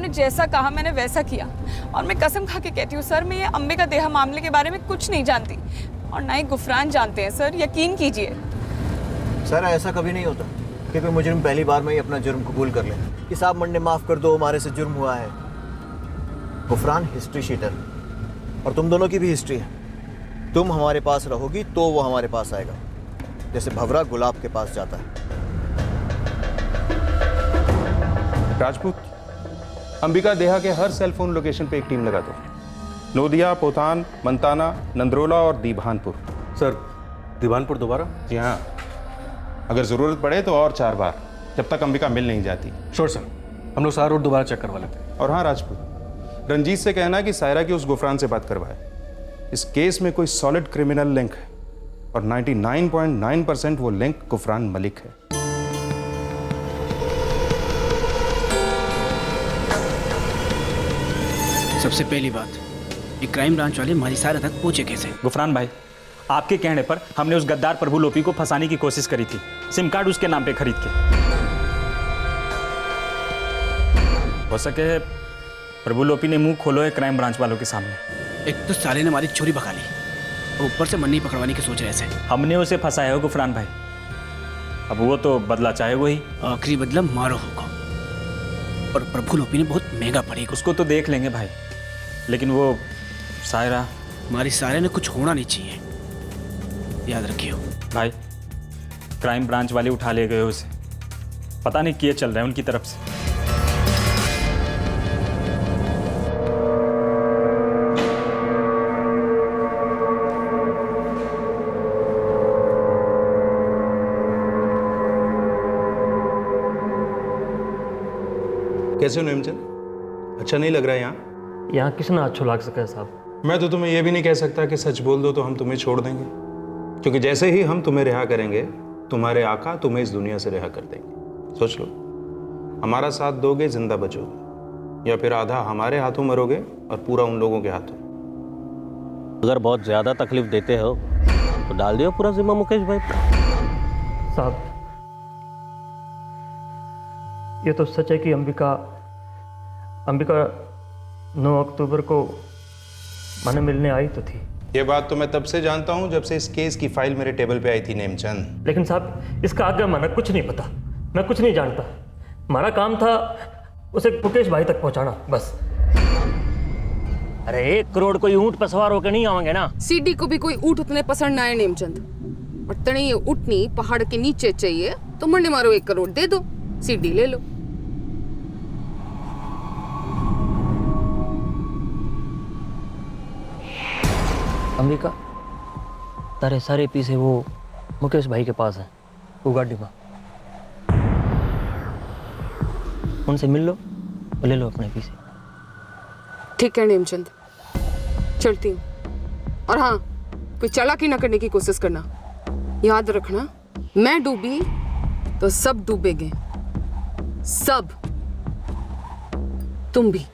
ने जैसा कहा मैंने वैसा किया। और मैं कसम खा के कहती हूँ सर, मैं ये अंबिका देहा मामले के बारे में कुछ नहीं जानती और ना ही गुफरान जानते हैं सर, यकीन कीजिए। सर ऐसा कभी नहीं होता कि कोई मुजरिम पहली बार में ही अपना जुर्म कबूल कर ले कि साहब मंडे माफ़ कर दो, हमारे से जुर्म हुआ है। गुफरान हिस्ट्री शीटर और तुम दोनों की भी हिस्ट्री है। तुम हमारे पास रहोगी तो वो हमारे पास आएगा, जैसे भंवरा गुलाब के पास जाता है। राजपूत, अंबिका देहा के हर सेल फोन लोकेशन पे एक टीम लगा दो। नोदिया, पोथान, मंताना, नंदरोला और दीभानपुर। सर दीवानपुर दोबारा? जी हाँ, अगर ज़रूरत पड़े तो और 4 बार, जब तक अंबिका मिल नहीं जाती। श्योर सर, हम लोग सारा रूट दोबारा चेक करवा लेते हैं। और हाँ राजपूत, रंजीत से कहना कि सायरा की उस गुफरान से बात करवाए। इस केस में कोई सॉलिड क्रिमिनल लिंक है और 99.9% वो लिंक गुफरान मलिक है। सबसे पहली बात, ये क्राइम ब्रांच वाले हमारी सारा तक पहुंचे कैसे? गुफरान भाई, आपके कहने पर हमने उस गद्दार प्रभु लोपी को फंसाने की कोशिश करी थी, सिम कार्ड उसके नाम पे खरीद के। हो सके प्रभु लोपी ने मुंह खोलो है क्राइम ब्रांच वालों के सामने। एक तो साले ने हमारी चोरी भगा ली और ऊपर से मन्नी पकड़वाने की सोच रहे थे। हमने उसे फंसाया हो गुफरान भाई, अब वो तो बदला चाहे वही। आखिरी बदला मारो होगा और प्रभु लोपी ने बहुत महंगा पड़ेगा। उसको तो देख लेंगे भाई, लेकिन वो सायरा, हमारी सारे ने कुछ होना नहीं चाहिए, याद रखियो भाई। क्राइम ब्रांच वाले उठा ले गए उसे, पता नहीं किए चल रहे हैं उनकी तरफ से। कैसे हो नेमचंद? अच्छा नहीं लग रहा है यहाँ? यहाँ किसना अच्छा लग सका है साहब? मैं तो तुम्हें यह भी नहीं कह सकता कि सच बोल दो तो हम तुम्हें छोड़ देंगे, क्योंकि जैसे ही हम तुम्हें रिहा करेंगे तुम्हारे आका तुम्हें इस दुनिया से रिहा कर देंगे। सोच लो, हमारा साथ दोगे जिंदा बचोगे, या फिर आधा हमारे हाथों मरोगे और पूरा उन लोगों के हाथों। अगर बहुत ज़्यादा तकलीफ देते हो तो डाल दियो पूरा जिम्मा मुकेश भाई पर। साहब ये तो सच है कि अंबिका 9 अक्टूबर को माने मिलने आई तो थी। ये बात तो मैं तब से जानता हूँ जब से इस केस की फाइल मेरे टेबल पे आई थी नेमचंद। लेकिन साहब इसका आगे माना कुछ नहीं पता, मैं कुछ नहीं जानता। हमारा काम था उसे मुकेश भाई तक पहुंचाना, बस। अरे 1 करोड़ कोई ऊंट पर सवार होकर नहीं आवेंगे ना। सीडी को भी कोई ऊँट उतने पसंद ना आए नेमचंद, और तने ये उठनी पहाड़ के नीचे चाहिए तो मंडे मारो 1 करोड़ दे दो, सीडी ले लो। अंबिका तारे सारे पीसे वो मुकेश भाई के पास है, वो गाड़ी में। उनसे मिल लो और ले लो अपने पीसे। ठीक है नेमचंद, चलती हूँ। और हाँ, कोई चालाकी ना करने की कोशिश करना। याद रखना, मैं डूबी तो सब डूबेंगे, सब, तुम भी।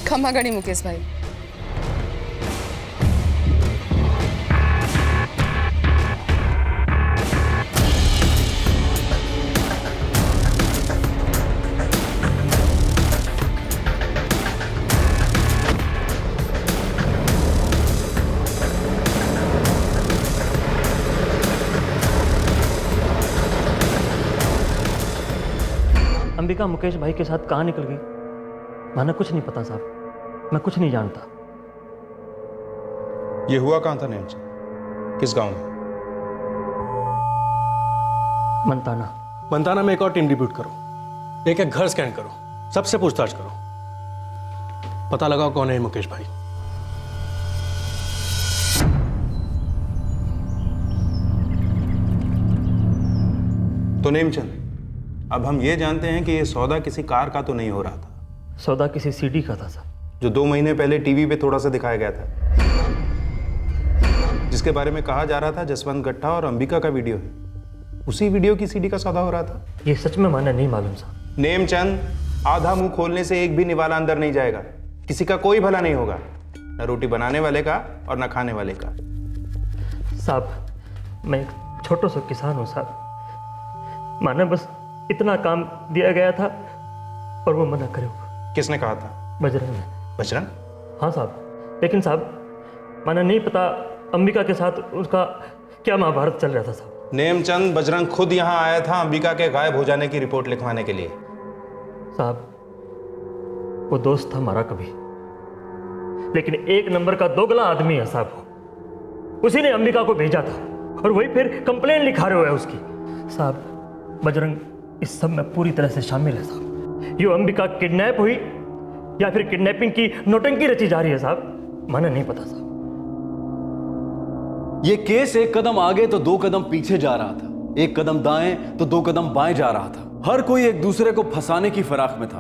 खमा गणी मुकेश भाई। अंबिका मुकेश भाई के साथ कहाँ निकल गई, माना कुछ नहीं पता साहब, मैं कुछ नहीं जानता। ये हुआ कहाँ था नेमचंद? किस गांव में? मंताना में एक और टीम डिप्यूट करो, एक एक घर स्कैन करो, सबसे पूछताछ करो, पता लगाओ कौन है मुकेश भाई। तो नेमचंद, अब हम ये जानते हैं कि ये सौदा किसी कार का तो नहीं हो रहा था। सौदा किसी सीडी का था साहब। जो 2 महीने पहले टीवी पे थोड़ा सा दिखाया गया था, जिसके बारे में कहा जा रहा था जसवंत गट्टा और अंबिका का वीडियो है, उसी वीडियो की सीडी का सौदा हो रहा था। ये सच में माना नहीं मालूम साहब। नेमचंद, आधा मुंह खोलने से एक भी निवाला अंदर नहीं जाएगा। किसी का कोई भला नहीं होगा, न रोटी बनाने वाले का और न खाने वाले का। साहब, मैं एक छोटा सा किसान हूँ साहब। माना बस इतना काम दिया गया था और वो मना करे। किसने कहा था? बजरंग ने। बजरंग? हाँ साहब, लेकिन साहब माना नहीं पता अंबिका के साथ उसका क्या महाभारत चल रहा था साहब। नेमचंद, बजरंग खुद यहाँ आया था अंबिका के गायब हो जाने की रिपोर्ट लिखवाने के लिए। साहब, वो दोस्त था हमारा कभी, लेकिन एक नंबर का दोगला आदमी है साहब। उसी ने अंबिका को भेजा था और वही फिर कंप्लेन लिखा रहे हुए है उसकी। साहब, बजरंग इस सब में पूरी तरह से शामिल है साहब। ये अंबिका किडनैप हुई या फिर किडनैपिंग की नौटंकी रची जा रही है साहब, माना नहीं पता साहब। ये केस एक कदम आगे तो 2 कदम पीछे जा रहा था, एक कदम दाएं तो 2 कदम बाएं जा रहा था। हर कोई एक दूसरे को फंसाने की फिराक में था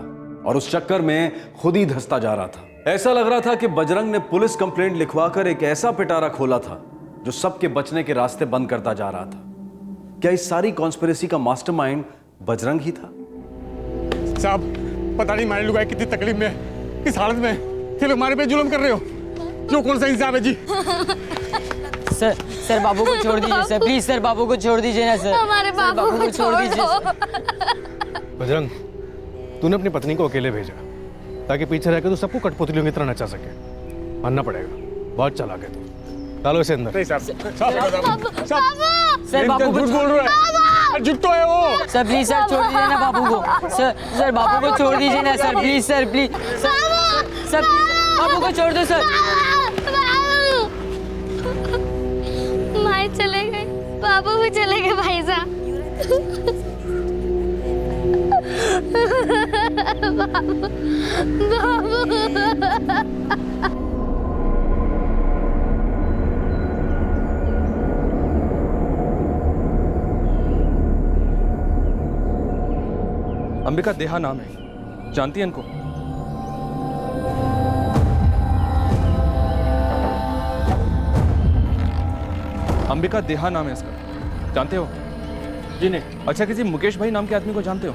और उस चक्कर में खुद ही धंसता जा रहा था। ऐसा लग रहा था कि बजरंग ने पुलिस कंप्लेंट लिखवाकर एक ऐसा पिटारा खोला था जो सबके बचने के रास्ते बंद करता जा रहा था। क्या इस सारी कॉन्स्पिरेसी का मास्टरमाइंड बजरंग ही था? साहब, पता नहीं हमारे लुगाई कितनी तकलीफ में, किस हालत में, फिर हमारे पे जुल्म कर रहे हो। क्यों, कौन सा इंसाफ है जी? सर बाबू को छोड़ दीजिए सर, प्लीज सर, बाबू को छोड़ दीजिए ना सर। हमारे बाबू को छोड़ दीजिए। बजरंग, तूने अपनी पत्नी को अकेले भेजा ताकि पीछे रहकर तू सबको कठपुतलियों की तरह नचा सके। मानना पड़ेगा, बहुत चालाक है तू। डालो इसे अंदर। नहीं साहब, सर बाबू को बोल रहा है, झूठ तो है वो। सर प्लीज सर, छोड़ दीजिए ना बाबू को। सर बाबू को छोड़ दीजिए ना sir, please sir, please sir, बाबू को छोड़ दो सर। माई चले गए, बाबू भी चले गए भाई साहब। बाबू। अंबिका देहा नाम है, जानती है इनको? अंबिका देहा नाम है इसका, जानते हो? जी नहीं। अच्छा, किसी मुकेश भाई नाम के आदमी को जानते हो?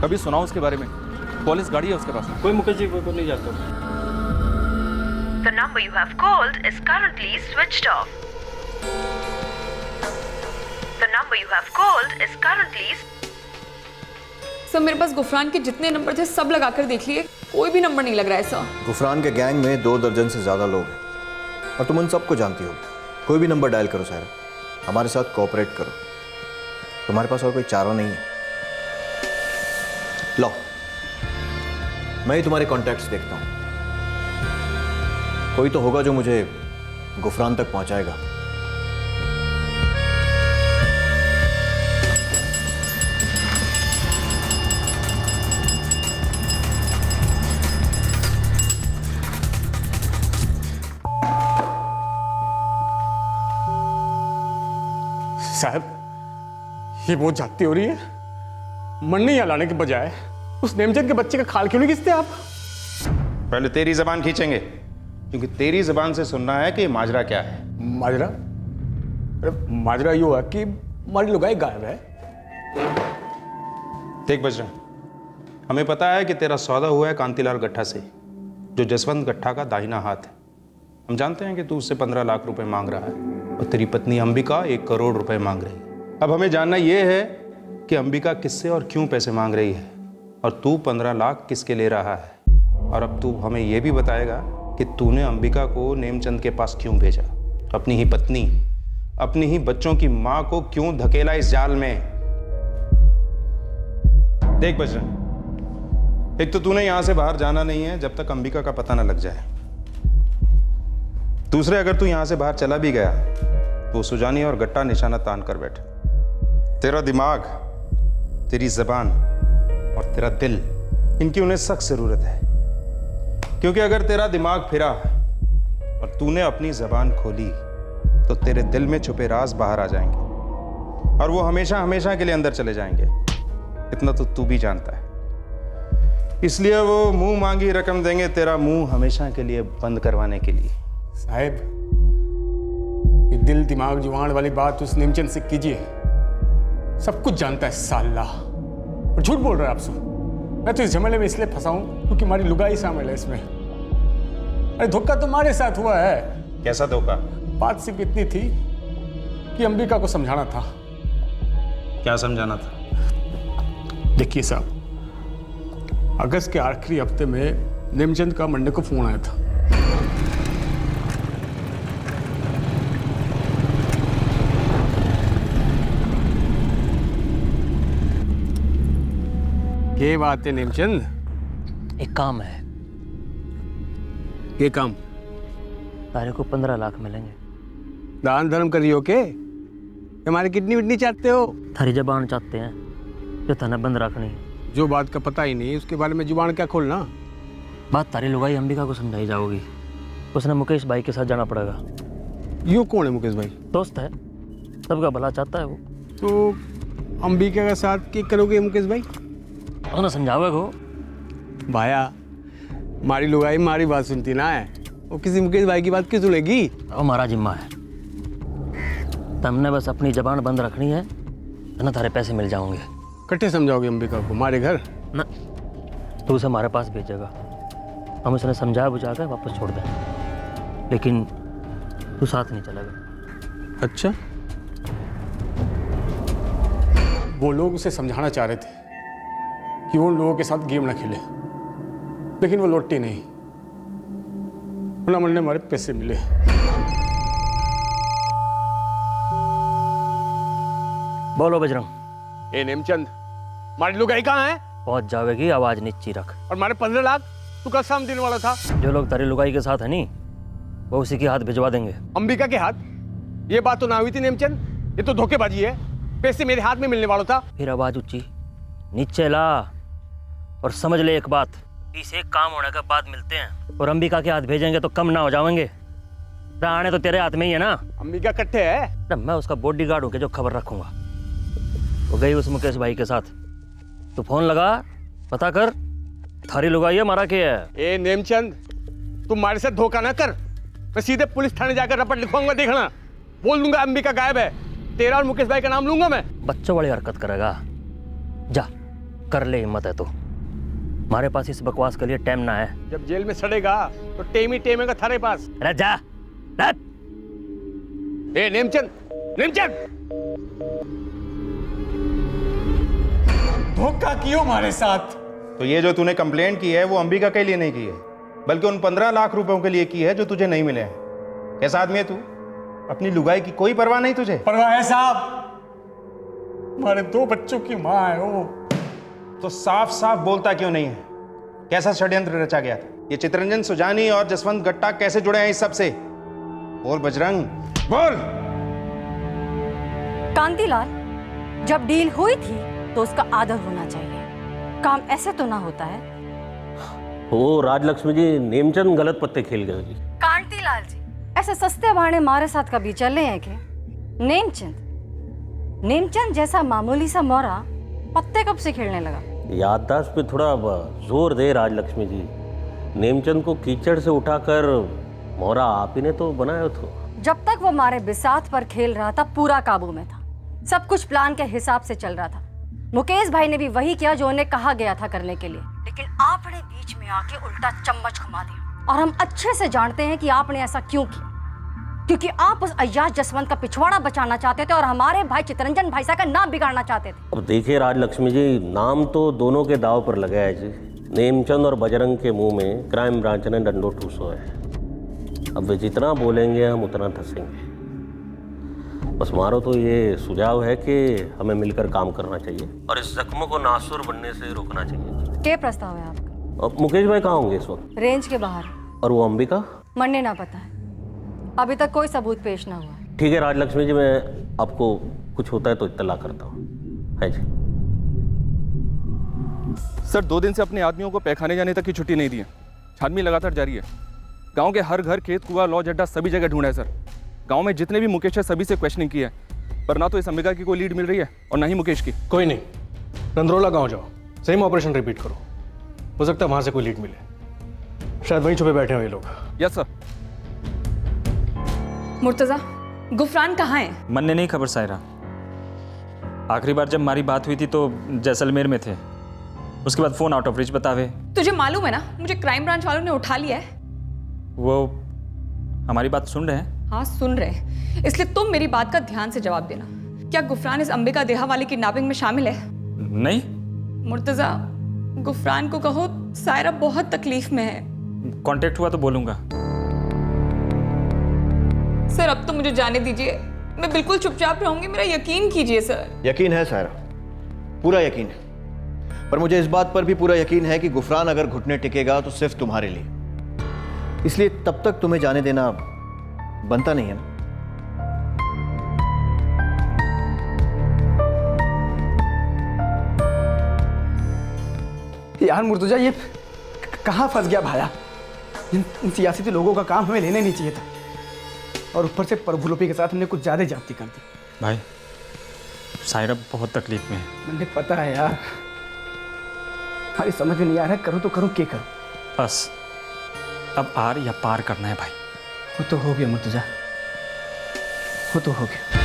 कभी सुनाओ उसके बारे में? पुलिस गाड़ी है उसके पास। कोई मुकेश जी को नहीं जानता। The number you have called is currently switched off. The number you have called is currently. Sir मेरे पास गुफरान के जितने नंबर थे सब लगाकर देख लिए, कोई भी नंबर नहीं लग रहा है सर। गुफरान के गैंग में 2 दर्जन से ज़्यादा लोग हैं और तुम उन सबको जानती हो। कोई भी नंबर डायल करो सारा, हमारे साथ कोऑपरेट करो। तुम्हारे पास और कोई चारा नहीं है। लो, मैं ही तुम्हारे कॉन्टैक्ट्स देखता हूँ। कोई तो होगा जो मुझे गुफरान तक पहुँचाएगा। साहब, ये बहुत जाती हो रही है। मरने या लाने के बजाय उस नेमचंद के बच्चे का खाल क्यों नहीं खींचते आप? पहले तेरी जबान खींचेंगे, क्योंकि तेरी जबान से सुनना है कि माजरा क्या है। माजरा? अरे माजरा ये हुआ कि हमारी लुगाई गायब है। देख बजरंग, हमें पता है कि तेरा सौदा हुआ है कांतिलाल गट्टा से, जो जसवंत गट्टा का दाहिना हाथ है। हम जानते हैं कि तू उससे 15 लाख रुपए मांग रहा है और तेरी पत्नी अंबिका 1 करोड़ रुपए मांग रही है। अब हमें जानना यह है कि अंबिका किससे और क्यों पैसे मांग रही है और तू 15 लाख किसके ले रहा है। और अब तू हमें यह भी बताएगा कि तूने अंबिका को नेमचंद के पास क्यों भेजा, अपनी ही पत्नी, अपनी ही बच्चों की मां को क्यों धकेला इस जाल में। देख बजरंग, एक तो तूने यहां से बाहर जाना नहीं है जब तक अंबिका का पता न लग जाए। दूसरे, अगर तू यहां से बाहर चला भी गया तो सुजानी और गट्टा निशाना तान कर बैठे। तेरा दिमाग, तेरी जबान और तेरा दिल, इनकी उन्हें सख्त जरूरत है। क्योंकि अगर तेरा दिमाग फिरा और तूने अपनी जबान खोली तो तेरे दिल में छुपे राज बाहर आ जाएंगे और वो हमेशा हमेशा के लिए अंदर चले जाएंगे। इतना तो तू भी जानता है। इसलिए वो मुंह मांगी रकम देंगे तेरा मुंह हमेशा के लिए बंद करवाने के लिए। साहब, ये दिल दिमाग जुबान वाली बात उस नेमचंद से कीजिए। सब कुछ जानता है साला, और झूठ बोल रहा है आपसे। मैं तो इस झमेले में इसलिए फंसा हूं क्योंकि हमारी लुगाई शामिल है इसमें। अरे धोखा तुम्हारे साथ हुआ है। कैसा धोखा? बात सिर्फ इतनी थी कि अंबिका को समझाना था। क्या समझाना था? देखिए साहब, अगस्त के आखिरी हफ्ते में नेमचंद का मंडे को फोन आया था। ये बात है नेमचंद? एक काम है। ये काम? तारे को 15 लाख मिलेंगे। दान धर्म करियो के? हमारी किडनी विडनी चाहते हो? थारी जबान चाहते हैं जो थाने बंद रखनी है। जो बात का पता ही नहीं उसके बारे में जुबान क्या खोलना? बात तारी लुगाई अंबिका को समझाई जाओगी। उसने मुकेश भाई के साथ जाना पड़ेगा। यो कौन है मुकेश भाई? दोस्त है, सबका भला चाहता है वो। तो अंबिका के साथ क्या करोगे मुकेश भाई? उसने समझावे को। भाया, मारी लुगाई मारी बात सुनती ना है, वो किसी मुकेश भाई की बात क्यों सुनेगी? वो हमारा जिम्मा है। तुमने बस अपनी जबान बंद रखनी है, ना थारे पैसे मिल जाओगे। कट्टे समझाओगे अंबिका को हमारे घर? ना, तू उसे हमारे पास भेजेगा, हम उसने समझा बुझा कर वापस छोड़ दें, लेकिन तू साथ नहीं चलेगा। अच्छा, वो लोग उसे समझाना चाह रहे थे कि वो उन लोगों के साथ गेम ना खेले, लेकिन वो लौटी नहीं। उन्हें हमारे पैसे मिले। बोलो बजरंग। ए नेमचंद, हमारी लुगाई कहाँ है? पहुंच जावेगी, आवाज नीची रख। और हमारे 15 लाख तू कल शाम देने वाला था। जो लोग तारी लुगाई के साथ है नी, वो उसी के हाथ भिजवा देंगे। अंबिका के हाथ? ये बात तो ना हुई थी नेमचंद, ये तो धोखेबाजी है। पैसे मेरे हाथ में मिलने वाला था। फिर आवाज ऊंची नीचे ला और समझ ले एक बात, इस एक काम होने के बाद मिलते हैं। और अंबिका के हाथ भेजेंगे तो कम ना हो जाएंगे। राणे तो तेरे हाथ में ही है ना। अंबिका कट्टे है? ना, मैं उसका बॉडीगार्ड हूं के जो खबर रखूंगा। वो गई उस मुकेश भाई के साथ। तू फोन लगा, पता कर थारी लुगाई है मारा के है। ए नेमचंद, तुम हमारे साथ धोखा ना कर। मैं सीधे पुलिस थाने जाकर रपट लिखवाऊंगा, देखना। बोल दूंगा अंबिका गायब है, तेरा और मुकेश भाई का नाम लूंगा मैं। बच्चों वाली हरकत करेगा? जा कर ले, हिम्मत है तो। हमारे पास इस बकवास के लिए टाइम ना है। जब जेल में सड़ेगा तो टेम ही टेमेगा थारे पास। अरे जा। ए नेमचंद, नेमचंद, धोखा कियो हमारे साथ। तो ये जो तूने कंप्लेंट की है वो अंबिका के लिए नहीं की है, बल्कि उन 15 लाख रुपयों के लिए की है जो तुझे नहीं मिले हैं। कैसा आदमी है तू? अपनी लुगाई की कोई परवाह नहीं तुझे? परवाह है साहब, हमारे 2 बच्चों की माँ है वो। तो साफ साफ बोलता क्यों नहीं है? कैसा षड्यंत्र रचा गया था? ये चितरंजन सुजानी और जसवंत गट्टा कैसे जुड़े हैं इस सब से? बोल बजरंग, बोल। कांतिलाल, जब डील हुई थी तो उसका आदर होना चाहिए। काम ऐसे तो ना होता है। वो राजलक्ष्मी जी, नेमचंद गलत पत्ते खेल गए जी। कांतिलाल जी, ऐसे सस्ते बहाने हमारे साथ कभी चले हैं क्या? नेमचंद जैसा मामूली सा मोरा पत्ते कब से खेलने लगा? याददाश्त पे थोड़ा जोर दे राजलक्ष्मी जी। नेमचंद को कीचड़ से उठाकर मोहरा आप ही ने तो बनाया था। जब तक वो हमारे बिसात पर खेल रहा था पूरा काबू में था। सब कुछ प्लान के हिसाब से चल रहा था। मुकेश भाई ने भी वही किया जो उन्हें कहा गया था करने के लिए, लेकिन आपने बीच में आके उल्टा चम्मच घुमा दिया। और हम अच्छे से जानते हैं कि आपने ऐसा क्यों किया, क्योंकि आप उस अय्याज जसवंत का पिछवाड़ा बचाना चाहते थे और हमारे भाई चितरंजन भाई साहब का नाम बिगाड़ना चाहते थे। अब देखिए राजलक्ष्मी जी, नाम तो दोनों के दाव पर लगा है जी। नेमचंद और बजरंग के मुंह में क्राइम ब्रांच ने डंडो ठूसो है। अब वे जितना बोलेंगे हम उतना धसेंगे। बस हमारा तो ये सुझाव है कि हमें मिलकर काम करना चाहिए और इस जख्म को नासुर बनने से रोकना चाहिए। क्या प्रस्ताव है आपका? अब मुकेश भाई कहाँ होंगे इस वक्त? रेंज के बाहर। और वो अंबिका? मरने ना पता है, अभी तक कोई सबूत पेश ना हुआ। ठीक है राजलक्ष्मी जी, मैं आपको कुछ होता है तो इत्तला करता हूँ। है जी सर। 2 दिन से अपने आदमियों को पैखाने जाने तक की छुट्टी नहीं दी है। छानबीन लगातार जारी है। गांव के हर घर, खेत, कुआं, लॉज अड्डा सभी जगह ढूंढा है सर। गांव में जितने भी मुकेश है सभी से क्वेश्चनिंग की है, पर ना तो इस अंबिका की कोई लीड मिल रही है और ना ही मुकेश की। कोई नहीं, नंदरोला गांव जाओ, सेम ऑपरेशन रिपीट करो। हो सकता है वहां से कोई लीड मिले। शायद वहीं छुपे बैठे हो ये लोग। Yes sir. मुर्तजा, गुफरान कहाँ है? मन ने नहीं खबर सायरा। आखिरी बार जब हमारी बात हुई थी तो जैसलमेर में थे, उसके बाद फोन आउट ऑफ रीच बतावे। तुझे मालूम है ना, मुझे क्राइम ब्रांच वालों ने उठा लिया है। वो हमारी बात सुन रहे हैं? हाँ सुन रहे हैं, इसलिए तुम मेरी बात का ध्यान से जवाब देना। क्या गुफरान इस अंबिका देहा वाली किडनैपिंग में शामिल है? नहीं। मुर्तजा, गुफरान को कहो सायरा बहुत तकलीफ में है। कांटेक्ट हुआ तो बोलूंगा। सर अब तो मुझे जाने दीजिए, मैं बिल्कुल चुपचाप रहूंगी, मेरा यकीन कीजिए सर। यकीन है सायरा, पूरा यकीन है, पर मुझे इस बात पर भी पूरा यकीन है कि गुफरान अगर घुटने टिकेगा तो सिर्फ तुम्हारे लिए, इसलिए तब तक तुम्हें जाने देना बनता नहीं है ना। यार मुर्तजा, ये कहाँ फंस गया भाया? इन सियासी लोगों का काम हमें लेने नहीं चाहिए था, और ऊपर से प्रभु लोपी के साथ हमने कुछ ज्यादा जाती कर दी। भाई सायरा बहुत तकलीफ में है। मुझे पता है यार, हमारी समझ में नहीं आ रहा, करूँ तो करूँ, क्या करूँ? बस अब आर या पार करना है भाई। वो तो हो गया मुर्तजा, वो तो हो गया।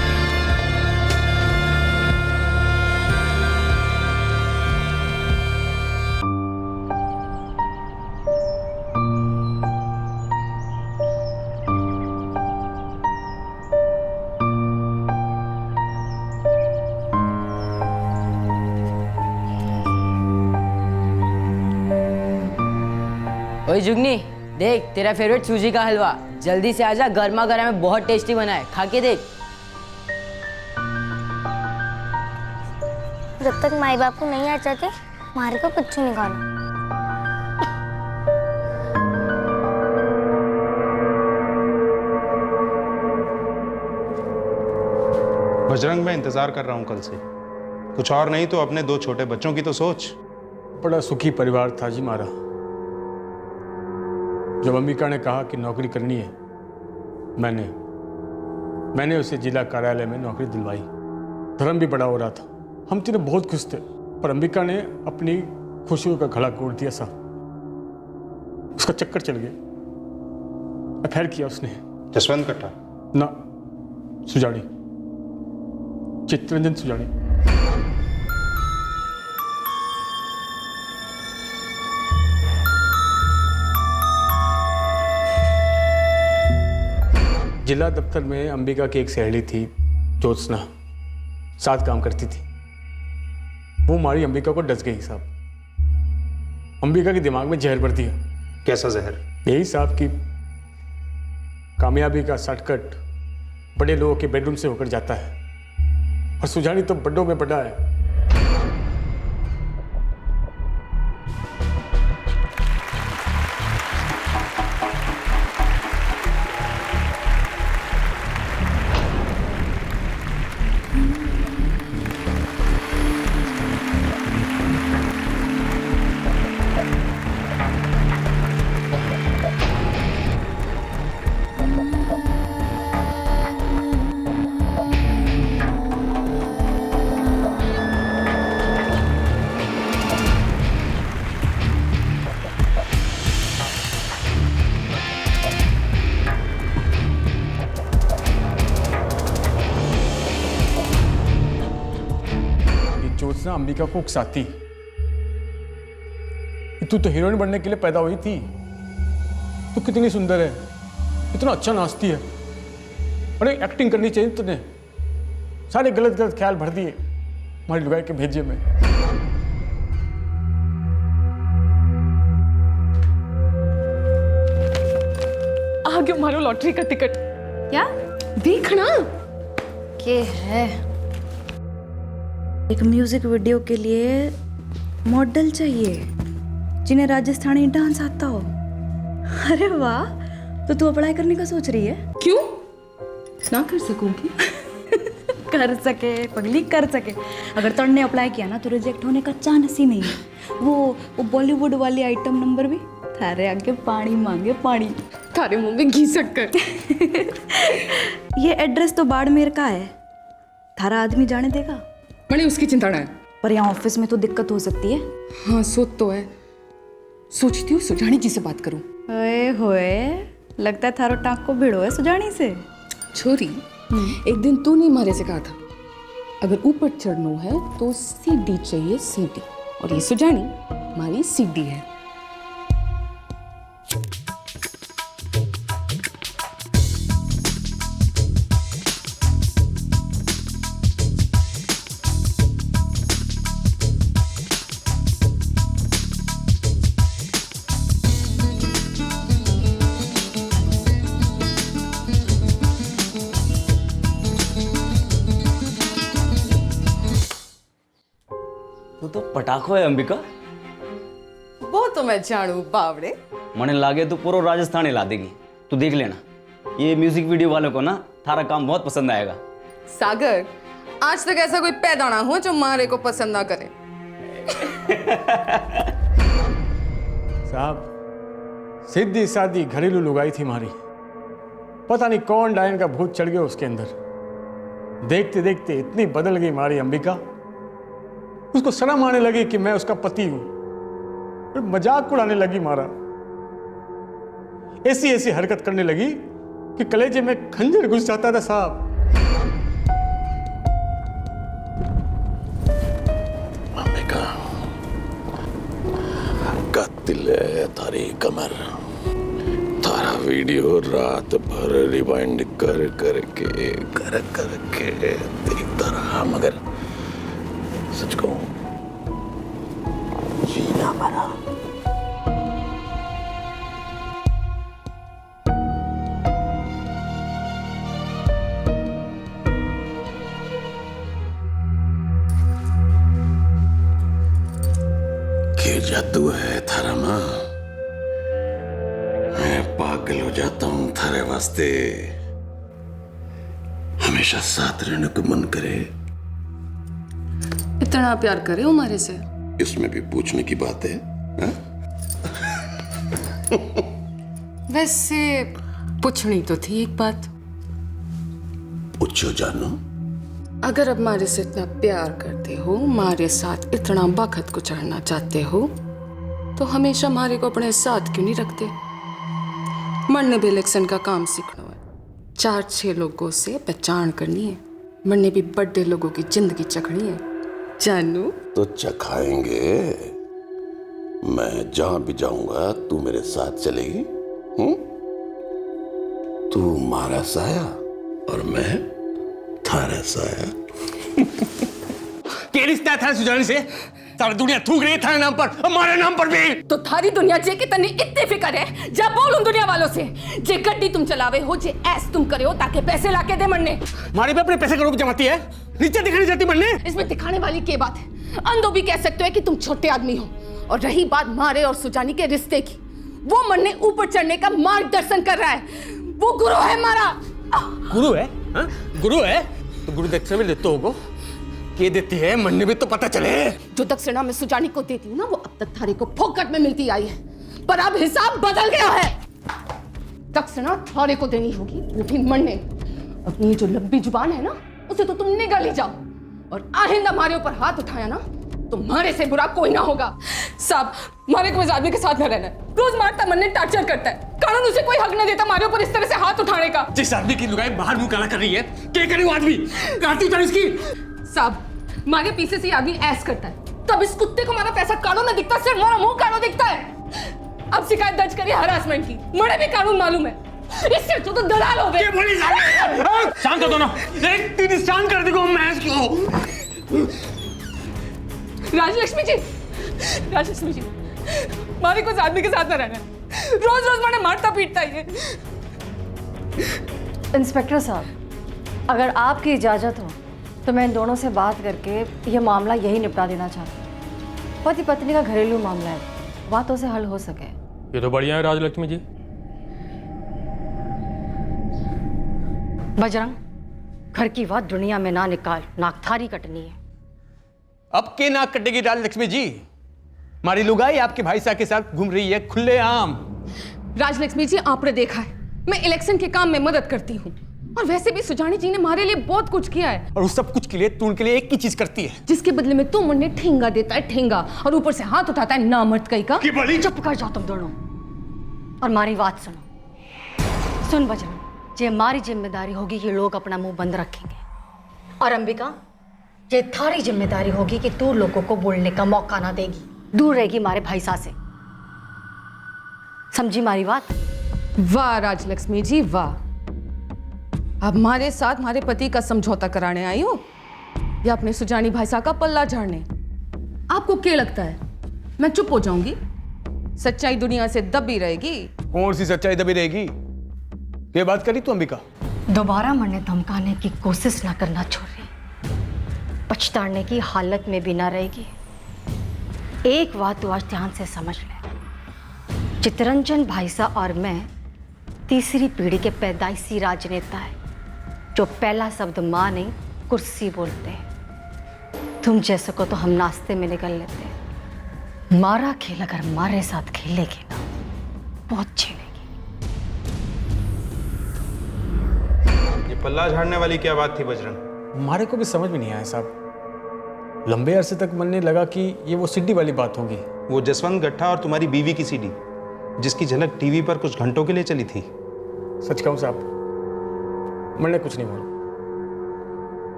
ओए जुगनी, देख तेरा फेवरेट सूजी का हलवा, जल्दी से आजा, गर्मा गर्म है, बहुत टेस्टी बना है, खा के देख। जब तक माई बाप को नहीं आ जाते हमारे को कुछ नहीं खाना। बजरंग, मैं इंतजार कर रहा हूँ कल से। कुछ और नहीं तो अपने 2 छोटे बच्चों की तो सोच। बड़ा सुखी परिवार था जी हमारा। जब अंबिका ने कहा कि नौकरी करनी है, मैंने उसे जिला कार्यालय में नौकरी दिलवाई। धर्म भी बड़ा हो रहा था, हम तीनों बहुत खुश थे, पर अंबिका ने अपनी खुशियों का घड़ा तोड़ दिया साहब। उसका चक्कर चल गया, अफेयर किया उसने। जसवंत कट्टा? ना, सुजाड़ी, चित्तरंजन सुजाड़ी। जिला दफ्तर में अंबिका की एक सहेली थी, ज्योत्सना, साथ काम करती थी। वो हमारी अंबिका को डस गई साहब। अंबिका के दिमाग में जहर भर दिया। कैसा जहर? यही साहब की कामयाबी का शॉर्टकट बड़े लोगों के बेडरूम से होकर जाता है, और सुजानी तो बड़ों में बड़ा है। ज्योत्सना अंबिका को उकसाती, तू तो हीरोइन बनने के लिए पैदा हुई थी, तू कितनी सुंदर है, इतना अच्छा नाचती है, अरे एक्टिंग करनी चाहिए तुझे। सारे गलत गलत ख्याल भर दिए हमारी लुगाई के भेजे में। आ गया मारो लॉटरी का टिकट। क्या देखना के है? एक म्यूजिक वीडियो के लिए मॉडल चाहिए जिन्हें राजस्थानी डांस आता हो। अरे वाह, तो तू अप्लाई करने का सोच रही है? क्यों ना कर सकूंगी? कर सके पगली, कर सके। अगर तुमने अप्लाई किया ना तो रिजेक्ट होने का चांस ही नहीं है। वो बॉलीवुड वाली आइटम नंबर भी थारे आगे पानी मांगे, पानी थारे मुंह में घी शक्कर। ये एड्रेस तो बाड़मेर का है, थारा आदमी जाने देगा? मैंने उसकी चिंता ना है, पर यहाँ ऑफिस में तो दिक्कत हो सकती है। हाँ सोच तो है, सोचती हूँ सुजानी जी से बात करूँ। ओए होए, लगता है थारो टाँक को भिड़ो है सुजानी से। छोरी, एक दिन तूने मारे से कहा था अगर ऊपर चढ़ना है तो सीढ़ी चाहिए, सीढ़ी। और ये सुजानी हमारी सीढ़ी है। तो पटाखो है अंबिका। वो तो मैं जानू बावड़े। मने लागे तो पूरा राजस्थान हिला देगी। तू देख लेना, ये म्यूजिक वीडियो वालों को ना थारा काम बहुत पसंद आएगा। सागर, आज तक ऐसा कोई पैदा ना हो जो मारे को पसंद ना करे। साहब, सीधी सादी घरेलू लुगाई थी मारी। पता नहीं कौन डायन का भूत चढ़ गया उसके अंदर। देखते देखते इतनी बदल गई मारी अंबिका, उसको शर्म आने लगी कि मैं उसका पति हूं, फिर मजाक उड़ाने लगी मारा। ऐसी ऐसी हरकत करने लगी कि कलेजे में खंजर घुस जाता था साहब। अंबिका, कातिल है थारी कमर। तारा वीडियो रात भर रिवाइंड कर करके देखता रहा, मगर सच कहूं जीना पड़ा। क्या जादू है थारा मां, मैं पागल हो जाता हूं थारे वास्ते। हमेशा साथ रहने को मन करे। इतना प्यार करे हमारे से, इसमें भी पूछने की बात है, हा? वैसे पूछनी तो थी एक बात। पूछो जानो। अगर अब हमारे से इतना प्यार करते हो, हमारे साथ इतना वक्त गुजारना चाहते हो, तो हमेशा हमारे को अपने साथ क्यों नहीं रखते? मरने भी इलेक्शन का काम सीखना है, 4-6 लोगों से पहचान करनी है, मरने भी बड़े लोगों की जिंदगी चखनी है। जानू तो चखाएंगे। मैं जहां भी जाऊंगा तू मेरे साथ चलेगी। तू मारा साया और मैं थारा साया। क्या रिश्ता था सुजानी से? सारी दुनिया थूक रही है थारे नाम पर, हमारे नाम पर भी। तो थारी दुनिया जे के तन्ने इतने फिकर है, जब बोलूं दुनिया वालों से, जे गड्डी तुम चलावे हो, जे ऐस तुम करे हो ताकि पैसे लाके दे मरने। मारी पे अपने पैसे करोड़ जमाती है, नीचे दिखानी जाती मरने। इसमें दिखाने वाली क्या बात है? अंधो भी कह सकते हो कि तुम छोटे आदमी हो। और रही बात मारे और सुजानी के रिश्ते की, वो मरने ऊपर चढ़ने का मार्गदर्शन कर रहा है। वो गुरु है हमारा। गुरु है? हा? गुरु है तो गुरु दक्षिणा में देते होगो। ये देती है मरने में तो पता चले। जो दक्षिणा मैं सुजानी को देती हूँ ना, वो अब तक थारे को फोकट में मिलती आई है, पर अब हिसाब बदल गया है। दक्षिणा थारे को देनी होगी, वो भी मरने। अपनी जो लंबी जुबान है ना, उसे तो तुम निगल ही जाओ। और आइंदा हमारे ऊपर हाथ उठाया ना, तो हमारे से बुरा कोई ना होगा। साहब, हमारे को इस आदमी के साथ न रहना है। रोज मारता, मरने टार्चर करता है। कानून उसे कोई हक न देता हमारे ऊपर इस तरह से हाथ उठाने का। जिस आदमी की लुगाई बाहर मुंह काला कर रही है, क्या करे वो आदमी? काटती उतार इसकी। साहब, हमारे पीछे से आदमी ऐस करता है, तब इस कुत्ते को हमारा पैसा कालो ना दिखता, सिर्फ हमारा मुंह कालो दिखता है। अब शिकायत दर्ज करिए हरासमेंट की, मुझे भी कानून मालूम है। इससे तो दलाल हो गए। शांत हो दोनों, एक दिन शांत कर देगा मैं इसको। राजलक्ष्मी जी, राजलक्ष्मी जी, हमारे को इस आदमी के साथ न रहना। रोज रोज मैंने मारता पीटता ही है। इंस्पेक्टर साहब, अगर आपकी इजाज़त हो तो मैं इन दोनों से बात करके ये मामला यही निपटा देना चाहती हूँ। पति पत्नी का घरेलू मामला है, बातों से हल हो सके। ये तो बढ़िया है राजलक्ष्मी जी। बजरंग, घर की बात दुनिया में ना निकाल, नाकथारी कटनी है। अब के नाक कटेगी राजलक्ष्मी जी? हमारी लुगाई आपके भाई साहब के साथ घूम रही है खुलेआम। राजलक्ष्मी जी, आपने देखा है, मैं इलेक्शन के काम में मदद करती हूँ। और वैसे भी सुजानी जी ने हमारे लिए बहुत कुछ किया है। और उस सब कुछ के लिए तू उनके लिए एक ही चीज करती है, जिसके बदले में तू मुन्ने ठेंगा देता है, ठेंगा, और ऊपर से हाथ उठाता है नामर्द कहीं का। कि बड़ी चुप कर जाओ तुम दोनों और हमारी बात सुनो। सुन बजरंग, ये हमारी जिम्मेदारी होगी, ये लोग अपना मुंह बंद रखेंगे। और अंबिका, ये थारी जिम्मेदारी होगी कि तू लोगों को बोलने का मौका ना देगी, दूर रहेगी हमारे भाई साहब से। समझी हमारी बात? वाह राजलक्ष्मी जी वाह, अब हमारे साथ हमारे पति का समझौता कराने आई हो या अपने सुजानी भाई साहब का पल्ला झाड़ने? आपको क्या लगता है मैं चुप हो जाऊंगी? सच्चाई दुनिया से दबी रहेगी। कौन सी सच्चाई दबी रहेगी? ये बात करी तू अंबिका? दोबारा मरने धमकाने की कोशिश ना करना छोरी, पछताने की हालत में भी ना रहेगी। एक बात तू आज ध्यान से समझ ले, चितरंजन भाई साहब और मैं तीसरी पीढ़ी के पैदाइशी राजनेता है, जो पहला शब्द मां नहीं कुर्सी बोलते हैं। तुम जैसे को तो हम नाश्ते में निकल लेते हैं, मारा खेल अगर हमारे साथ खेलेगी ना बहुत झेलेगी। ये पल्ला झाड़ने वाली क्या बात थी बजरंग? हमारे को भी समझ में नहीं आया साहब। लंबे अरसे तक मनने लगा कि ये वो सीडी वाली बात होगी। वो जसवंत गट्टा और तुम्हारी बीवी की सीडी, जिसकी झलक टीवी पर कुछ घंटों के लिए चली थी। सच कहूं साहब, मैंने कुछ नहीं बोला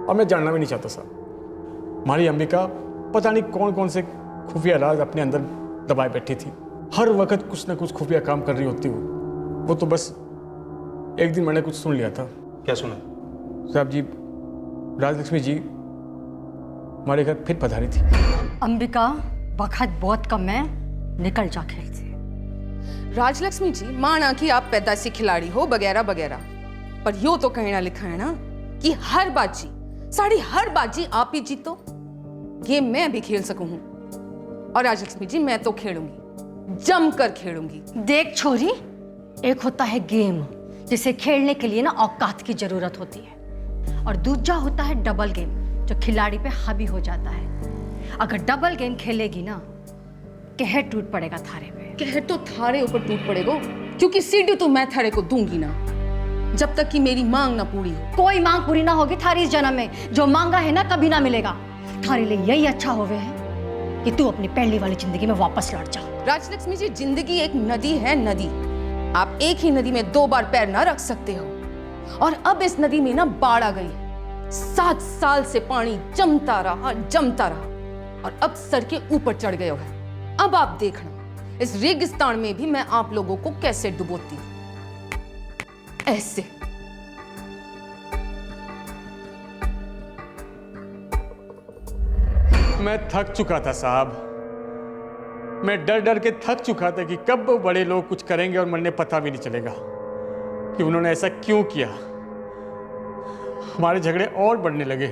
और मैं जानना भी नहीं चाहता साहब। हमारी अंबिका पता नहीं कौन कौन से खुफिया राज अपने अंदर दबाए बैठी थी, हर वक्त कुछ ना कुछ खुफिया काम कर रही होती वो तो बस एक दिन मैंने कुछ सुन लिया था। क्या सुना? साहब जी, राजलक्ष्मी जी हमारे घर फिर पधारी थी। अंबिका, वक्त बहुत कम है, निकल जा खेल से। राजलक्ष्मी जी, माना कि आप पैदाइशी खिलाड़ी हो वगैरह वगैरह, पर यो तो कहना लिखा है ना कि हर बाजी, साड़ी हर बाजी आप ही जीतो, गेम मैं भी खेल सकूं हूं। और राजलक्ष्मी जी, मैं तो खेलूंगी, जमकर खेलूंगी। देख छोरी, एक होता है गेम जिसे खेलने के लिए ना औकात की जरूरत होती है, और दूसरा होता है डबल गेम जो खिलाड़ी पे हावी हो जाता है। अगर डबल गेम खेलेगी ना, कहर टूट पड़ेगा थारे पे। कहर तो थारे ऊपर टूट पड़ेगा, क्योंकि सीडी तो मैं थारे को दूंगी ना, जब तक कि मेरी मांग ना पूरी हो। कोई मांग पूरी ना होगी थारी इस जन्म में, जो मांगा है ना कभी ना मिलेगा। थारे लिए यही अच्छा होवे है कि तू अपनी पहली वाली जिंदगी में वापस लौट जा। राजलक्ष्मी जी, जिंदगी एक नदी है, नदी। आप एक ही नदी में 2 बार पैर ना रख सकते हो, और अब इस नदी में ना बाढ़ आ गई। 7 साल से पानी जमता रहा, और अब सर के ऊपर चढ़ गया है। अब आप देखना, इस रेगिस्तान में भी मैं आप लोगों को कैसे डुबोती हूं, ऐसे। मैं थक चुका था साहब, मैं डर डर के थक चुका था कि कब वो बड़े लोग कुछ करेंगे और मुझे पता भी नहीं चलेगा कि उन्होंने ऐसा क्यों किया। हमारे झगड़े और बढ़ने लगे।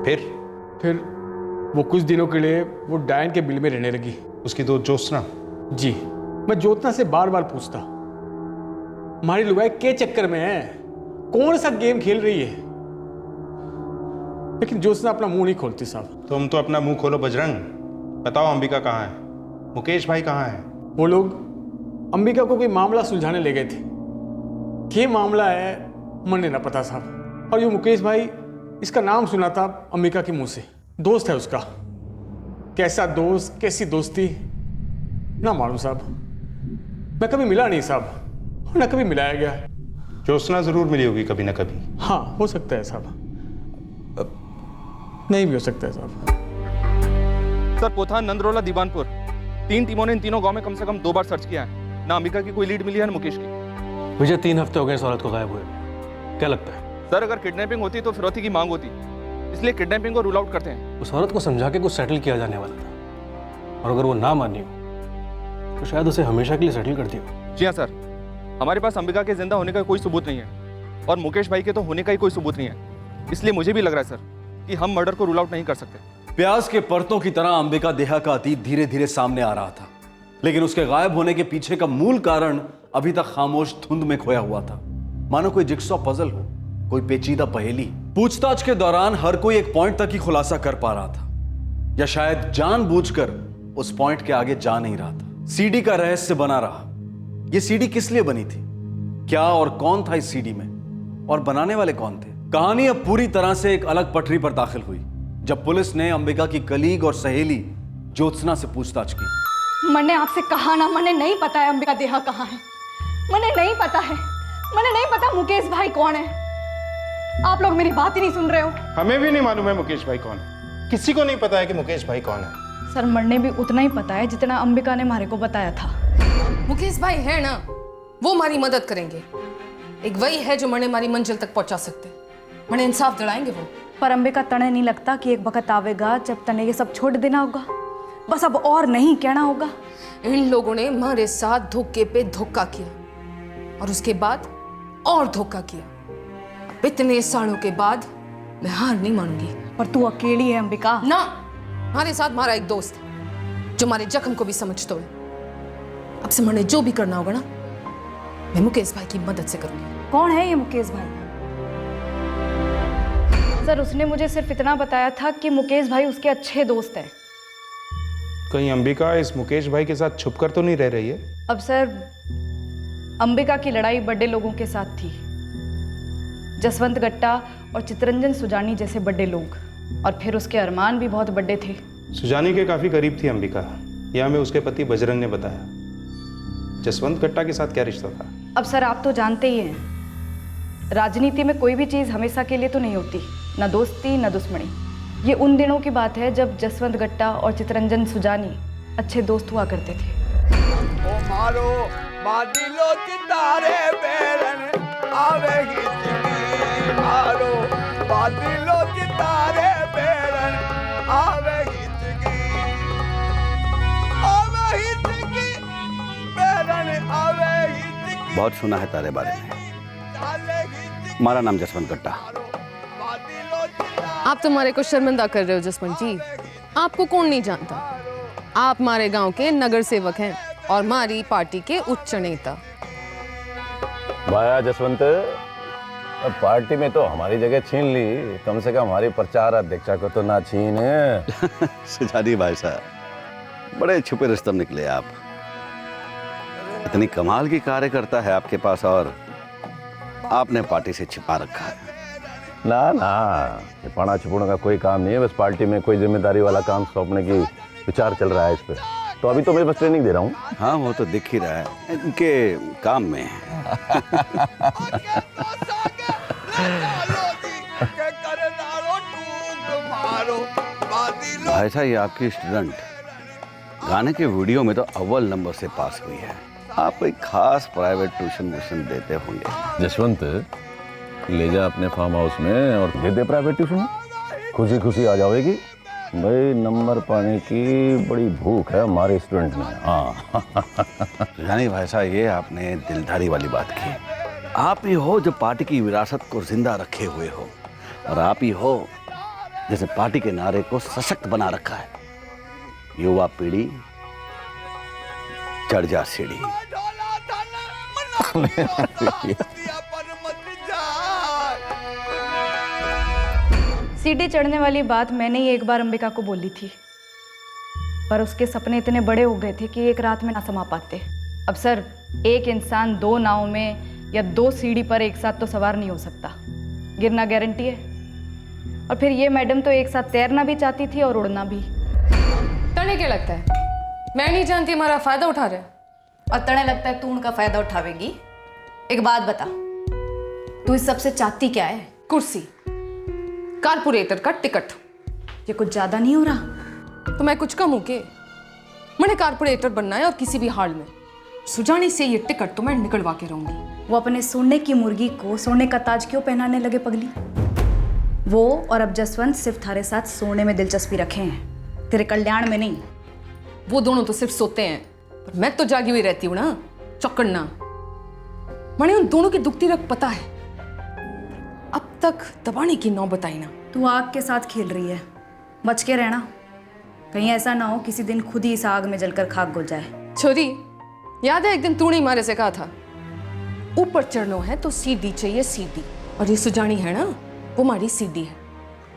फिर वो कुछ दिनों के लिए वो डायन के बिल में रहने लगी। उसकी दोस्त ज्योत्सना? जी। मैं ज्योत्सना से बार बार पूछता, हमारी लुगाई के चक्कर में है, कौन सा गेम खेल रही है, लेकिन ज्योत्सना अपना मुंह नहीं खोलती साहब। तुम तो अपना मुंह खोलो बजरंग, बताओ अंबिका कहाँ है, मुकेश भाई कहाँ है? वो लोग अंबिका को कोई मामला सुलझाने ले गए थे। क्या मामला है मुझे ना पता साहब, और ये मुकेश भाई, इसका नाम सुना था अंबिका के मुंह से, दोस्त है उसका। कैसा दोस्त, कैसी दोस्ती ना मालूम साहब। मैं कभी मिला नहीं साहब, ना कभी मिलाया गया। ज्योत्सना जरूर मिली होगी कभी ना कभी। हाँ, हो सकता है साहब, नहीं भी हो सकता है साहब। सर, पोथा, नंदरोला, दीवानपुर, 3 टीमों ने इन तीनों गांव में कम से कम 2 बार सर्च किया है। ना अंबिका की कोई लीड मिली है, ना मुकेश की। मुझे 3 हफ्ते हो गए इस औरत को गायब हुए, क्या लगता है? सर, अगर किडनैपिंग होती तो फिरौती की मांग होती, इसलिए किडनैपिंग को रूल आउट करते हैं। उस औरत को समझा के कुछ सेटल किया जाने वाला था, और अगर वो ना मानी हो तो शायद उसे हमेशा के लिए सेटल कर दिया। जी हाँ सर, हमारे पास अंबिका के जिंदा होने का कोई सबूत नहीं है, और मुकेश भाई के तो होने का ही कोई सबूत नहीं है। इसलिए मुझे भी लग रहा है सर कि हम मर्डर को रूल आउट नहीं कर सकते। प्याज के परतों की तरह अंबिका देहा का अतीत धीरे धीरे सामने आ रहा था, लेकिन उसके गायब होने के पीछे का मूल कारण अभी तक खामोश धुंध में खोया हुआ था, मानो कोई जिक्सॉ पजल हो, कोई पेचीदा पहेली। पूछताछ के दौरान हर कोई एक पॉइंट तक ही खुलासा कर पा रहा था, या शायद जानबूझकर उस पॉइंट के आगे जा नहीं रहा था। सीडी का रहस्य बना रहा। यह सीडी किस लिए बनी थी? क्या और कौन था इस सीडी में और बनाने वाले कौन थे। कहानी अब पूरी तरह से एक अलग पटरी पर दाखिल हुई जब पुलिस ने अंबिका की कलीग और सहेली ज्योत्सना से पूछताछ की। मैंने आपसे कहा ना, मैंने नहीं पता है अंबिका देहा कहाँ है। मैंने नहीं पता है, मैंने नहीं पता मुकेश भाई कौन है। आप लोग मेरी बात ही नहीं सुन रहे हो। हमें भी नहीं मालूम है मुकेश भाई कौन है, किसी को नहीं पता है कि मुकेश भाई कौन है। सर मरने भी उतना ही पता है जितना अंबिका ने हमारे को बताया था। मुकेश भाई है ना, वो हमारी मदद करेंगे। एक वही है जो मने हमारी मंजिल तक पहुंचा सकते, मने इंसाफ दिलाएंगे वो। पर अंबिका तने नहीं लगता कि एक वक्त आवेगा जब तने ये सब छोड़ देना होगा, बस अब और नहीं कहना होगा। इन लोगों ने हमारे साथ धोखे पे धोखा किया और उसके बाद और धोखा किया। अब इतने सालों के बाद मैं हार नहीं मानूंगी। पर तू अकेली है अंबिका। ना, हमारे साथ हमारा एक दोस्त जो हमारे जख्म को भी समझता है। अब से मैंने जो भी करना होगा ना, मैं मुकेश भाई की मदद से करूंगी। कौन है ये मुकेश भाई? सर उसने मुझे सिर्फ इतना बताया था कि मुकेश भाई उसके अच्छे दोस्त हैं। कहीं अंबिका इस मुकेश भाई के साथ छुपकर तो नहीं रह रही है? अब सर अंबिका की लड़ाई बड़े लोगों के साथ थी, जसवंत गट्टा और चितरंजन सुजानी जैसे बड़े लोग, और फिर उसके अरमान भी बहुत बड़े थे। सुजानी के काफी करीब थी अंबिका, यह हमें उसके पति बजरंग ने बताया। जसवंत गट्टा के साथ क्या रिश्ता था? अब सर आप तो जानते ही हैं, राजनीति में कोई भी चीज हमेशा के लिए तो नहीं होती, न दोस्ती न दुश्मनी। ये उन दिनों की बात है जब जसवंत गट्टा और चितरंजन सुजानी अच्छे दोस्त हुआ करते थे। ओ मारो बादलो सितारे बेरन आवेगी जिंदगी, मारो बादलो सितारे बेरन आवेगी जिंदगी, आवेगी जिंदगी बेरन आवेगी जिंदगी। बहुत सुना है तारे बारे में। हमारा नाम जसवंत गट्टा। आप तो हमारे को शर्मिंदा कर रहे हो जसवंत जी। आपको कौन नहीं जानता, आप हमारे गांव के नगर सेवक हैं और हमारी पार्टी के उच्च नेता। भाया जसवंत, पार्टी में तो हमारी जगह छीन ली, कम से कम हमारी प्रचार अध्यक्षा को तो ना छीन। सुजानी भाई साहब, बड़े छुपे रिश्ते निकले आप। इतनी कमाल की कार्यकर्ता है आपके पास और आपने पार्टी से छिपा रखा है। ना ना, छिपाना छुपाने का कोई काम नहीं है, बस पार्टी में कोई जिम्मेदारी वाला काम सौंपने की विचार चल रहा है इस पे। तो अभी तो मैं बस ट्रेनिंग दे रहा हूँ। हाँ वो तो दिख ही रहा है, इनके काम में। भाई साहब, ये आपकी स्टूडेंट गाने के वीडियो में तो अव्वल नंबर से पास हुई है। आप कोई खास प्राइवेट ट्यूशन व्यूशन देते होंगे। जसवंत, ले जा अपने फार्म हाउस में और दे दे प्राइवेट ट्यूशन, खुशी खुशी आ जाएगी। भाई नंबर पाने की बड़ी भूख है हमारे स्टूडेंट में। हाँ यानी भाई साहब, ये आपने दिलदारी वाली बात की। आप ही हो जो पार्टी की विरासत को जिंदा रखे हुए हो, और आप ही हो जैसे पार्टी के नारे को सशक्त बना रखा है। युवा पीढ़ी चढ़ जा सीढ़ी। सीढ़ी चढ़ने वाली बात मैंने ही एक बार अंबिका को बोली थी, पर उसके सपने इतने बड़े हो गए थे कि एक रात में ना समा पाते। अब सर, एक इंसान दो नाव में या दो सीढ़ी पर एक साथ तो सवार नहीं हो सकता, गिरना गारंटी है। और फिर ये मैडम तो एक साथ तैरना भी चाहती थी और उड़ना भी। तने क्या लगता है मैं नहीं जानती हमारा फायदा उठा रहे? और तने लगता है तू उनका फायदा उठावेगी? एक बात बता, तू इस सबसे चाहती क्या है? कुर्सी, कारपोरेटर का टिकट। ये कुछ ज्यादा नहीं हो रहा? तो मैं कुछ कम हूं के? मैंने कारपोरेटर बनना है और किसी भी हाल में। सुजानी से ये टिकट तो मैं निकलवा के रहूंगी। वो अपने सोने की मुर्गी को सोने का ताज क्यों पहनाने लगे पगली? वो और अब जसवंत सिर्फ थारे साथ सोने में दिलचस्पी रखे हैं, तेरे कल्याण में नहीं। वो दोनों तो सिर्फ सोते हैं, पर मैं तो जागी हुई रहती हूँ ना, चौकन्ना। मैंने उन दोनों की दुखती रख पता है, अब तक दबाने की नौबत आई ना। तू आग के साथ खेल रही है, बच के रहना, कहीं ऐसा ना हो किसी दिन खुद ही इस आग में जलकर खाक हो जाए। छोरी, याद है एक दिन तूने मारे से कहा था, ऊपर चढ़ना है तो सीढ़ी चाहिए सीढ़ी, और ये सुजानी है ना, वो हमारी सीढ़ी है,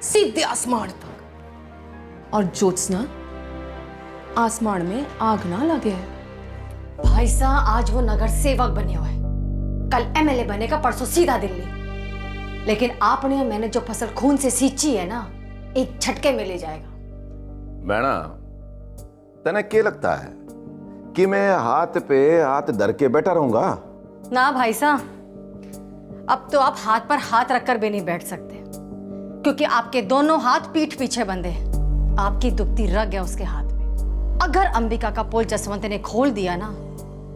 सीधे आसमान तक। और ज्योत्सना आसमान में आग ना लगे है। भाई साहब, आज वो नगर सेवक बने हुए, कल एमएलए बनेगा, परसों सीधा दिल्ली। लेकिन आपने और मैंने जो फसल खून से सींची है ना, एक झटके में ले जाएगा। बैणा, तने क्या लगता है कि मैं हाथ पे हाथ धर के बैठा रहूंगा? ना भाई साहब, अब तो आप हाथ पर हाथ रखकर भी नहीं बैठ सकते, क्योंकि आपके दोनों हाथ पीठ पीछे बंधे हैं। आपकी दुखती रग है उसके हाथ में। अगर अंबिका का पोल जसवंत ने खोल दिया ना,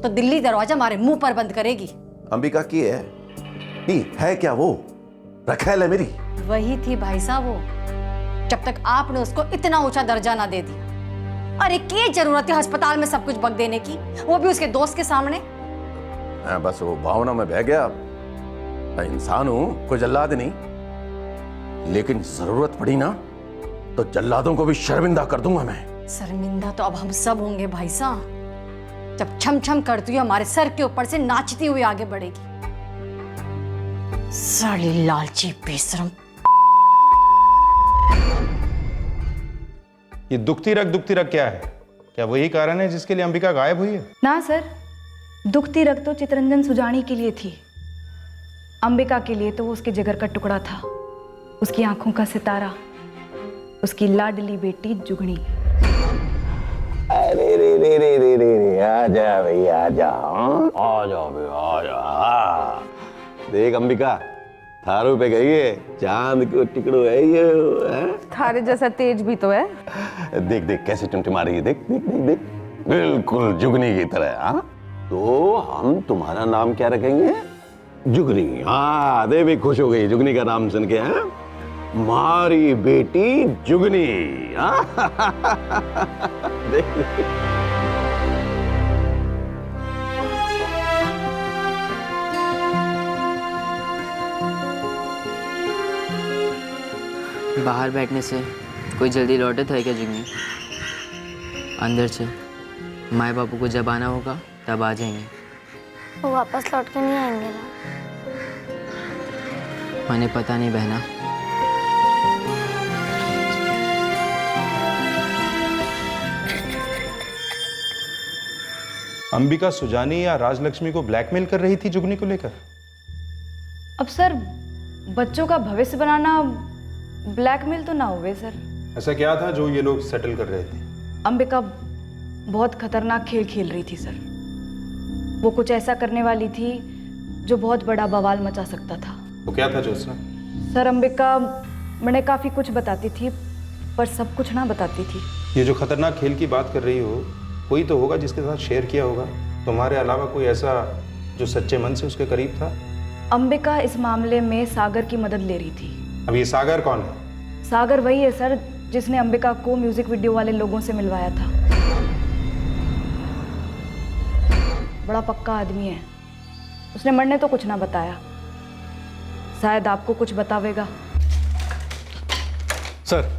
तो दिल्ली दरवाजा हमारे मुंह पर बंद करेगी। अंबिका की है क्या वो? रखेल है मेरी। वही थी भाई साहब वो, जब तक आपने उसको इतना ऊंचा दर्जा ना दे दिया। अरे क्या जरूरत है अस्पताल में सब कुछ बक देने की, वो भी उसके दोस्त के सामने। मैं बस वो भावना में बह गया। मैं इंसान हूं, कोई जल्लाद नहीं, लेकिन जरूरत पड़ी ना तो जल्लादों को भी शर्मिंदा कर दूंगा मैं। शर्मिंदा तो अब हम सब होंगे भाई साहब, जब छम छम करती हुई हमारे सर के ऊपर से नाचती हुई आगे बढ़ेगी। साली लालची बेशरम। ये दुखती रग क्या है? क्या वही कारण है जिसके लिए अंबिका गायब हुई है? ना सर, दुखती रग तो चितरंजन सुजानी के लिए थी। अंबिका के लिए तो वो उसके जिगर का टुकड़ा था, उसकी आंखों का सितारा, उसकी लाडली बेटी जुगनी। अरे रे रे रे रे रे, आजा भैया आजा, आ जाओ भैया आजा। देख अंबिका, थारू पे गई है, चांद को टिकड़ो है ये है? थारे जैसा तेज भी तो है। देख देख कैसे टिमटिमा रही है, देख देख देख देख, बिल्कुल जुगनी की तरह। हाँ, तो हम तुम्हारा नाम क्या रखेंगे? जुगनी। हाँ, दे भी खुश हो गई जुगनी का नाम सुन के। हाँ, मारी बेटी जुगनी। हाँ देख देख। बाहर बैठने से कोई जल्दी लौटे तो है क्या जुगनी? अंदर से माए बापू को जब आना होगा तब आ जाएंगे। वो वापस लौट के नहीं आएंगे ना? मैंने पता नहीं बहना। अंबिका सुजानी या राजलक्ष्मी को ब्लैकमेल कर रही थी जुगनी को लेकर? अब सर, बच्चों का भविष्य बनाना ब्लैकमेल तो ना हुए सर। ऐसा क्या था जो ये लोग सेटल कर रहे थे? अंबिका बहुत खतरनाक खेल खेल रही थी सर। वो कुछ ऐसा करने वाली थी जो बहुत बड़ा बवाल मचा सकता था। वो क्या था ज्योत्सना? सर, अंबिका मैंने काफ़ी कुछ बताती थी, पर सब कुछ ना बताती थी। ये जो खतरनाक खेल की बात कर रही हो, कोई तो होगा जिसके साथ शेयर किया होगा। तुम्हारे अलावा कोई ऐसा जो सच्चे मन से उसके करीब था? अंबिका इस मामले में सागर की मदद ले रही थी। अब ये सागर कौन है? सागर वही है सर जिसने अंबिका को म्यूजिक वीडियो वाले लोगों से मिलवाया था। बड़ा पक्का आदमी है। उसने मरने तो कुछ ना बताया, शायद आपको कुछ बतावेगा। सर,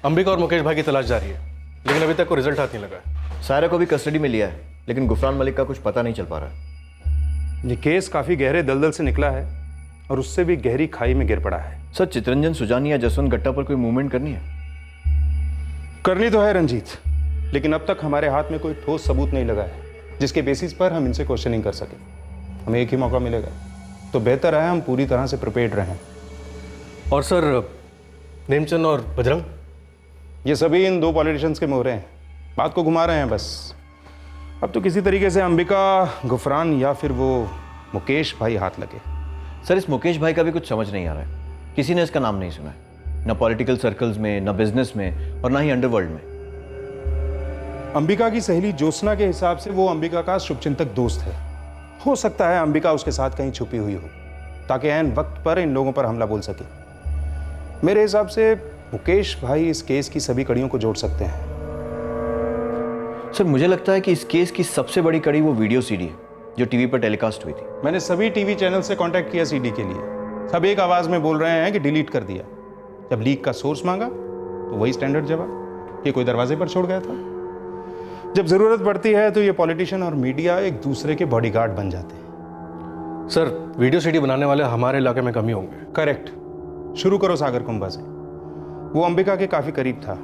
अंबिका और मुकेश भाई की तलाश जारी है, लेकिन अभी तक कोई रिजल्ट हाथ नहीं लगा है। सायरा को भी कस्टडी में लिया है, लेकिन गुफरान मलिक का कुछ पता नहीं चल पा रहा है। ये केस काफी गहरे दलदल से निकला है और उससे भी गहरी खाई में गिर पड़ा है। सर, चितरंजन सुजानी या जसवंत गट्टा पर कोई मूवमेंट करनी है? करनी तो है रंजीत, लेकिन अब तक हमारे हाथ में कोई ठोस सबूत नहीं लगा है जिसके बेसिस पर हम इनसे क्वेश्चनिंग कर सकें। हमें एक ही मौका मिलेगा, तो बेहतर है हम पूरी तरह से प्रिपेयर्ड रहें। और सर, नेमचंद और बजरंग, ये सभी इन दो पॉलिटिशियंस के मोहरे हैं, बात को घुमा रहे हैं बस। अब तो किसी तरीके से अंबिका, गुफरान या फिर वो मुकेश भाई हाथ लगे। सर, इस मुकेश भाई का भी कुछ समझ नहीं आ रहा है। किसी ने इसका नाम नहीं सुना है, ना पॉलिटिकल सर्कल्स में, ना बिजनेस में, और ना ही अंडरवर्ल्ड में। अंबिका की सहेली ज्योत्सना के हिसाब से वो अंबिका का शुभचिंतक दोस्त है। हो सकता है अंबिका उसके साथ कहीं छुपी हुई हो, ताकि ऐन वक्त पर इन लोगों पर हमला बोल सके। मेरे हिसाब से मुकेश भाई इस केस की सभी कड़ियों को जोड़ सकते हैं। सर, मुझे लगता है कि इस केस की सबसे बड़ी कड़ी वो वीडियो सीडी है जो टीवी पर टेलीकास्ट हुई थी। मैंने सभी टीवी चैनल से कांटेक्ट किया सीडी के लिए, सब एक आवाज में बोल रहे हैं कि डिलीट कर दिया। जब लीक का सोर्स मांगा तो वही स्टैंडर्ड जवाब, ये कोई दरवाजे पर छोड़ गया था। जब जरूरत पड़ती है तो ये पॉलिटिशियन और मीडिया एक दूसरे के बॉडीगार्ड बन जाते हैं। सर, वीडियो सीडी बनाने वाले हमारे इलाके में कम ही होंगे। करेक्ट। शुरू करो सागर कुंभा से। वो अंबिका के काफी करीब था,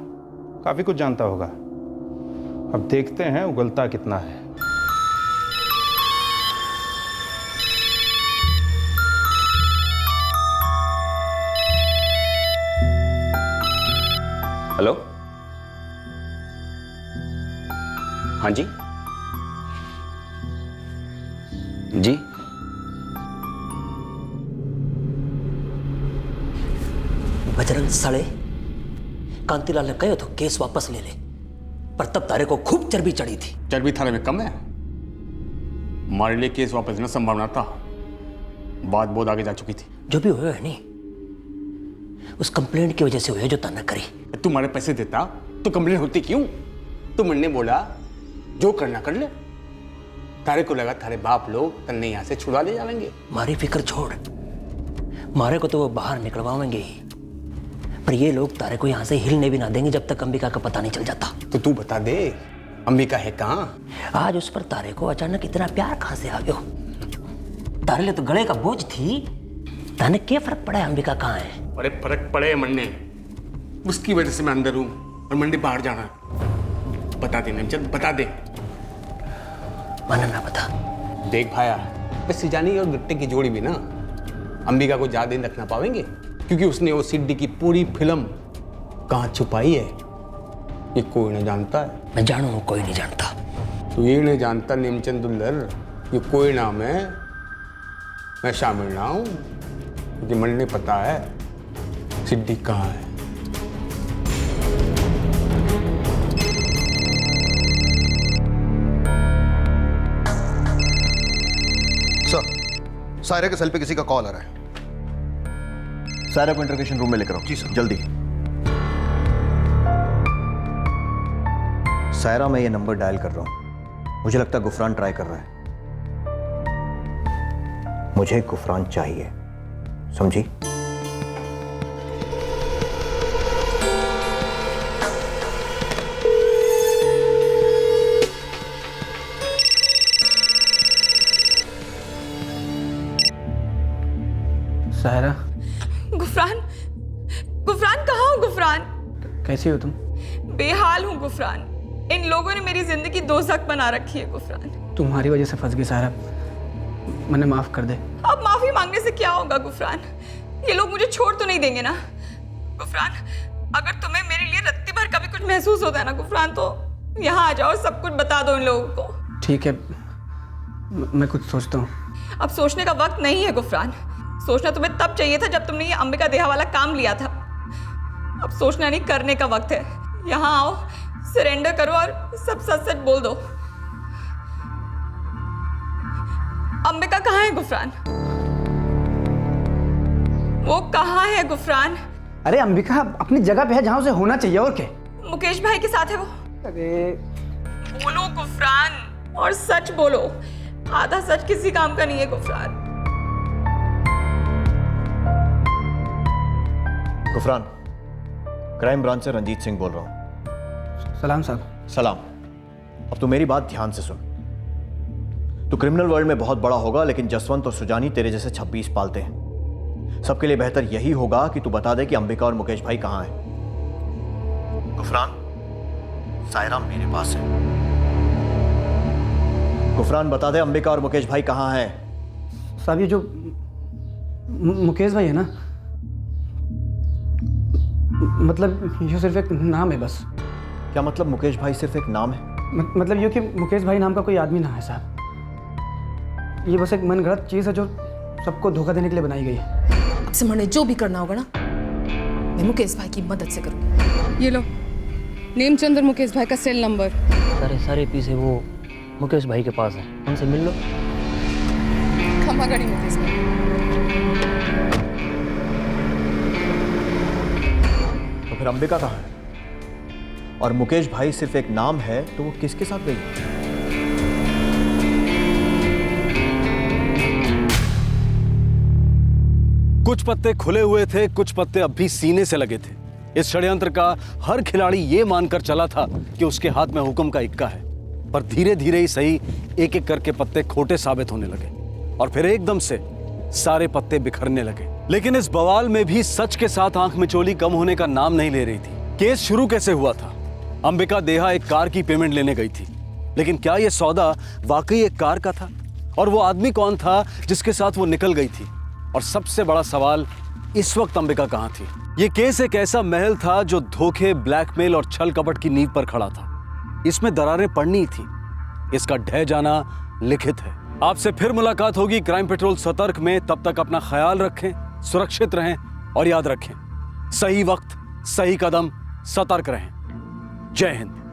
काफी कुछ जानता होगा। अब देखते हैं उगलता कितना है। हेलो, हाँ जी जी, बजरंग साले, कांतिलाल ने कहो तो केस वापस ले ले, पर तब तारे को खूब चर्बी चढ़ी थी। चर्बी थारे में कम है, हमारे लिए केस वापस न संभावना था, बात बहुत आगे जा चुकी थी। जो भी हुआ है नहीं, उस कंप्लेंट की वजह से हुआ जो ताना करी। तुम्हारे पैसे देता तो कंप्लेंट होती क्यों? तुमने बोला जो करना कर ले, तारे को लगा थारे बाप लोग तन्ने यहाँ से छुड़ा ले जाएंगे। मारी फिक्र छोड़, मारे को तो वो बाहर निकलवाएंगे ही, पर ये लोग तारे को यहाँ से हिलने भी ना देंगे जब तक अंबिका का पता नहीं चल जाता। तो तू बता दे, अंबिका है कहाँ? आज उस पर तारे को अचानक इतना प्यार कहाँ से आ गया? तारे लिए तो गले का बोझ थी, ताने क्या फर्क पड़ा है अंबिका कहाँ है? अरे फर्क पड़े मन्ने, उसकी वजह से मैं अंदर हूँ और मंडी बाहर जाना। बता दे नेमचंद, बता दे। माना ना बता। देख भाया, बस सिजानी और गट्टे की जोड़ी भी ना अंबिका को ज्यादा दिन रख ना पाएंगे, क्योंकि उसने वो सिड्डी की पूरी फिल्म कहाँ छुपाई है ये कोई नहीं जानता है। मैं जानू, कोई नहीं जानता। तू ये नहीं जानता नेमचंद दुल्लर, ये कोई नाम है, मैं शामिल ना हूं, क्योंकि मन ने पता है सिड्डी कहाँ है। सर, सायरा के सेल पे किसी का कॉल आ रहा है। सायरा को इंटरोगेशन रूम में लेकर आओ। जी सर। जल्दी। सायरा, मैं ये नंबर डायल कर रहा हूं, मुझे लगता है गुफरान ट्राई कर रहा है। मुझे गुफरान चाहिए, समझी? सायरा, गुफरान, गुफरान कहाँ हो गुफरान? कैसी हो तुम? बेहाल हूँ गुफरान, इन लोगों ने मेरी जिंदगी दोज़ख बना रखी है गुफरान। तुम्हारी वजह से फंस गई सायरा, मैंने माफ कर दे। अब माफी मांगने से क्या होगा गुफरान? ये लोग मुझे छोड़ तो नहीं देंगे ना गुफरान? अगर तुम्हें मेरे लिए रत्ती भर का भी कुछ महसूस होता है ना गुफरान, तो यहाँ आ जाओ, सब कुछ बता दो इन लोगों को। ठीक है, मैं कुछ सोचता हूँ। अब सोचने का वक्त नहीं है गुफरान, सोचना तुम्हें तब चाहिए था जब तुमने ये अंबिका देहा वाला काम लिया था। अब सोचना नहीं, करने का वक्त है। यहाँ आओ, सरेंडर करो और सब सच सच बोल दो। अंबिका कहाँ है गुफरान? वो कहाँ है गुफरान? अरे अंबिका अपनी जगह पे है जहां उसे होना चाहिए, और क्या? मुकेश भाई के साथ है वो। अरे बोलो गुफरान, और सच बोलो, आधा सच किसी काम का नहीं है गुफरान। गुफरान, क्राइम ब्रांच से रंजीत सिंह बोल रहा हूं। सलाम साहब। सलाम। अब तू मेरी बात ध्यान से सुन। तू क्रिमिनल वर्ल्ड में बहुत बड़ा होगा, लेकिन जसवंत और सुजानी तेरे जैसे 26 पालते हैं। सबके लिए बेहतर यही होगा कि तू बता दे कि अंबिका और मुकेश भाई कहां हैं। गुफरान, सायरा मेरे पास है। गुफरान बता दे, अंबिका और मुकेश भाई कहां हैं? साहब, ये जो मुकेश भाई है ना, मतलब ये सिर्फ एक नाम है बस। क्या मतलब मुकेश भाई सिर्फ एक नाम है? मतलब ये कि मुकेश भाई नाम का कोई आदमी ना है साहब। ये बस एक मनगढ़ंत चीज़ है जो सबको धोखा देने के लिए बनाई गई है। अब से मैंने जो भी करना होगा ना, मैं मुकेश भाई की मदद से करूँगी। ये लो, नेमचंद और मुकेश भाई का सेल नंबर। सारे पीछे वो मुकेश भाई के पास है, उनसे मिल लो। खमागढ़ी मुकेश भाई। तो फिर अंबिका कहाँ है? और मुकेश भाई सिर्फ एक नाम है, तो वो किसके साथ गई? कुछ पत्ते खुले हुए थे, कुछ पत्ते अब भी सीने से लगे थे। इस षड्यंत्र का हर खिलाड़ी ये मानकर चला था कि उसके हाथ में हुक्म का इक्का है, पर धीरे धीरे ही सही एक एक करके पत्ते खोटे साबित होने लगे और फिर एकदम से सारे पत्ते बिखरने लगे। लेकिन इस बवाल में भी सच के साथ आंख मिचोली कम होने का नाम नहीं ले रही थी। केस शुरू कैसे हुआ था? अंबिका देहा एक कार की पेमेंट लेने गई थी, लेकिन क्या यह सौदा वाकई एक कार का था? और वो आदमी कौन था जिसके साथ वो निकल गई थी? और सबसे बड़ा सवाल, इस वक्त अंबिका कहां थी? ये केस एक ऐसा महल था जो धोखे, ब्लैकमेल और छल कपट की नींव पर खड़ा था। इसमें दरारें पड़नी थी, इसका ढह जाना लिखित है। आपसे फिर मुलाकात होगी क्राइम पेट्रोल सतर्क में। तब तक अपना ख्याल रखें, सुरक्षित रहें और याद रखें, सही वक्त, सही कदम, सतर्क रहें। जय हिंद।